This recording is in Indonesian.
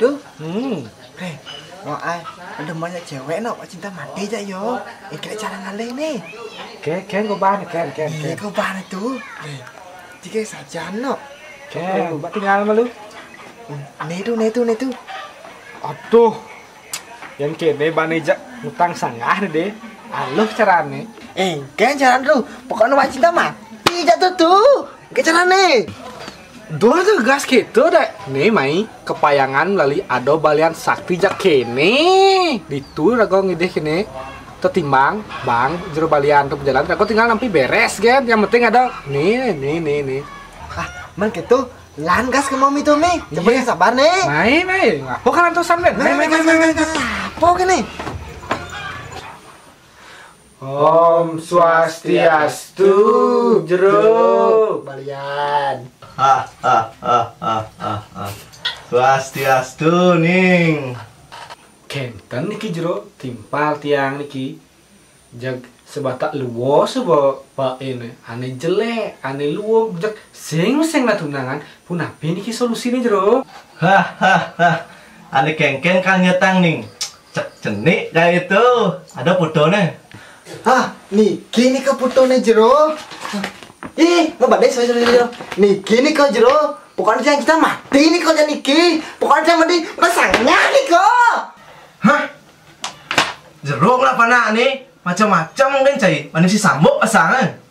Tuh. Hei, mau ai? Ada banyak cewek no, cinta mati aja yo. Kayak cara ngalih nih. Ken có ba này Ken. Iya, kau bahan itu. Jika saja no. Ken, bạn tinggal sama lu. Nih tuh. Aduh. Yang kene bani jak ngutang sangah nih deh. Aluh carane. Kayak cara tuh. Pokoknya mau cinta mati jatuh tuh. Kayak cara nih. Dua tuh gas gitu deh. Nih mai kepayangan melalui ado balian sakti jak kene. Ditu rago ngideh kene. Tertimbang bang jero balian tuh jalan. Rago tinggal nampi beres kan. Yang penting ada nih. Man gitu. Lan gas ke mami tuh mi. Coba yang sabar nih. Mai. Ngapo kan antusan men. Mai. Apa gini? Om Swastiastu jero Balian. Swastiastu ning. Kenten niki jero timpal tiang niki jag sebatak luwo sebo pak ini ane jelek ane luwo jak sing na tunangan punapi niki solusine jero. Ane kengken kang nyetang ning. Cek cenik kayak itu. Ada fotonya. Niki ke fotonya jero. Ngebadai saya. Niki nih kau jero. Bukan yang kita mati nih kau Niki. Bukan yang mati pasangnya nih kau. Jeruk lah panah nih. Macam-macam kan cai. Mana si sambuk pasangan.